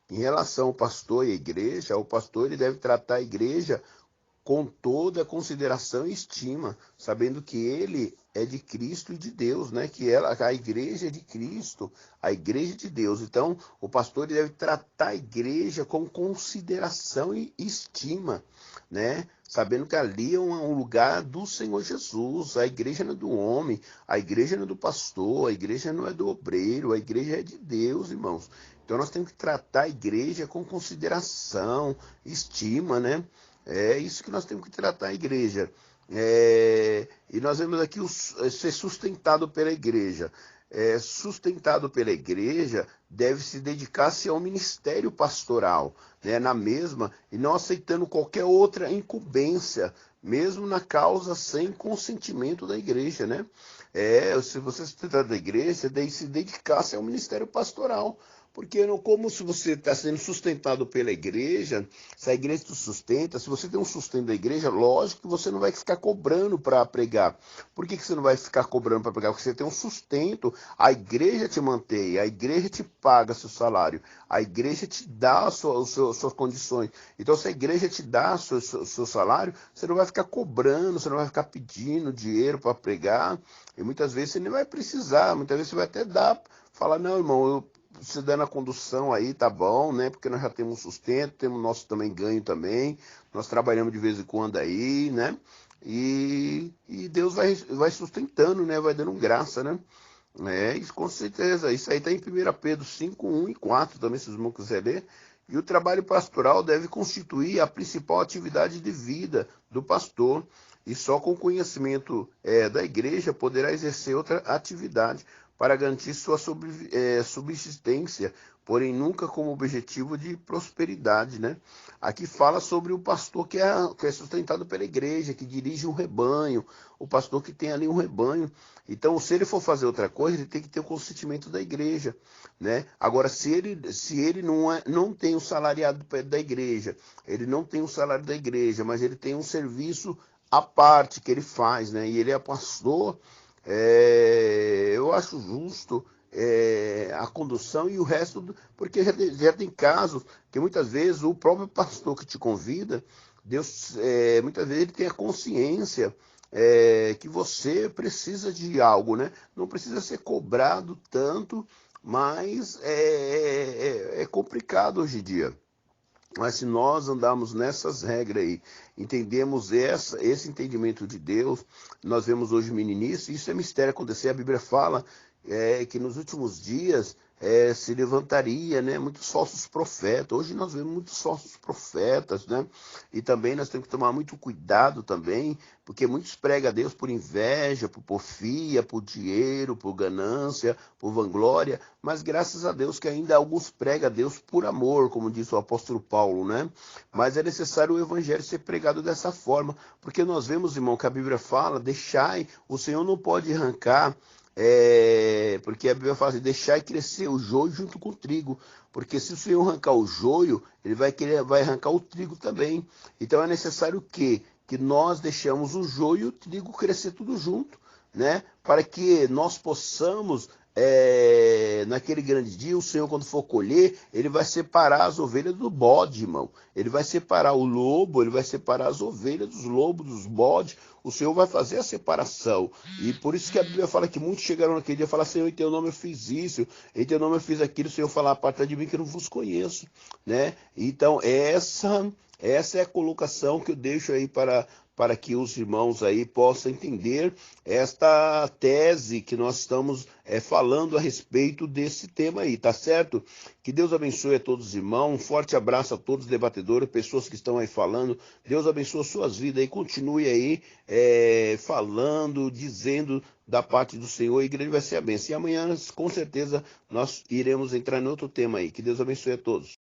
Em relação ao pastor e à igreja, o pastor ele deve tratar a igreja com toda a consideração e estima, sabendo que ele é de Cristo e de Deus, né? Que a igreja é de Cristo, a igreja é de Deus. Então, o pastor ele deve tratar a igreja com consideração e estima, né? Sabendo que ali é um lugar do Senhor Jesus, a igreja não é do homem, a igreja não é do pastor, a igreja não é do obreiro, a igreja é de Deus, irmãos. Então nós temos que tratar a igreja com consideração, estima, né? É isso que nós temos que tratar a igreja. E nós vemos aqui ser sustentado pela igreja. Sustentado pela igreja deve se dedicar-se ao ministério pastoral, né, na mesma, e não aceitando qualquer outra incumbência, mesmo na causa sem consentimento da igreja, né? Se você se tratar da igreja, deve se dedicar-se ao ministério pastoral, porque não, como se você está sendo sustentado pela igreja, se a igreja te sustenta, se você tem um sustento da igreja, lógico que você não vai ficar cobrando para pregar. Por que você não vai ficar cobrando para pregar? Porque você tem um sustento, a igreja te mantém, a igreja te paga seu salário, a igreja te dá suas condições. Então, se a igreja te dá seu salário, você não vai ficar cobrando, você não vai ficar pedindo dinheiro para pregar, e muitas vezes você nem vai precisar, muitas vezes você vai até dar, falar, não, irmão, se dando a condução aí, tá bom, né? Porque nós já temos sustento, temos nosso também ganho também, nós trabalhamos de vez em quando aí, né? E Deus vai sustentando, né? Vai dando graça, né? Isso com certeza. Isso aí está em 1 Pedro 5, 1 e 4 também, se os irmãos quiserem ler. E o trabalho pastoral deve constituir a principal atividade de vida do pastor. E só com conhecimento da igreja poderá exercer outra atividade para garantir sua subsistência, porém nunca como objetivo de prosperidade, né? Aqui fala sobre o pastor que é sustentado pela igreja, que dirige um rebanho, o pastor que tem ali um rebanho. Então, se ele for fazer outra coisa, ele tem que ter o consentimento da igreja, né? Agora, se ele não tem o salariado da igreja, ele não tem o salário da igreja, mas ele tem um serviço à parte que ele faz, né? E ele é pastor, eu acho justo a condução e o resto, porque já tem casos que muitas vezes o próprio pastor que te convida, Deus, muitas vezes ele tem a consciência que você precisa de algo, né? Não precisa ser cobrado tanto, mas é complicado hoje em dia. Mas se nós andarmos nessas regras aí, entendemos esse entendimento de Deus, nós vemos hoje o meninice, isso é mistério acontecer. A Bíblia fala que nos últimos dias se levantaria, né, muitos falsos profetas. Hoje nós vemos muitos falsos profetas, né? E também nós temos que tomar muito cuidado também, porque muitos pregam a Deus por inveja, por porfia, por dinheiro, por ganância, por vanglória, mas graças a Deus que ainda alguns pregam a Deus por amor, como diz o apóstolo Paulo, né? Mas é necessário o evangelho ser pregado dessa forma, porque nós vemos, irmão, que a Bíblia fala, deixai, o Senhor não pode arrancar, porque a Bíblia fala assim, deixai crescer o joio junto com o trigo, porque se o Senhor arrancar o joio, ele vai arrancar o trigo também. Então é necessário que nós deixamos o joio e o trigo crescer tudo junto, né? Para que nós possamos, naquele grande dia, o Senhor, quando for colher, ele vai separar as ovelhas do bode, irmão. Ele vai separar o lobo, ele vai separar as ovelhas dos lobos, dos bodes. O Senhor vai fazer a separação. E por isso que a Bíblia fala que muitos chegaram naquele dia e falaram, Senhor, em teu nome eu fiz isso, em teu nome eu fiz aquilo. O Senhor fala, aparta de mim que eu não vos conheço, né? Então, essa é a colocação que eu deixo aí para que os irmãos aí possam entender esta tese que nós estamos falando a respeito desse tema aí, tá certo? Que Deus abençoe a todos os irmãos, um forte abraço a todos os debatedores, pessoas que estão aí falando, Deus abençoe as suas vidas aí, continue aí falando, dizendo da parte do Senhor, a igreja vai ser a bênção. E amanhã, com certeza, nós iremos entrar em outro tema aí. Que Deus abençoe a todos.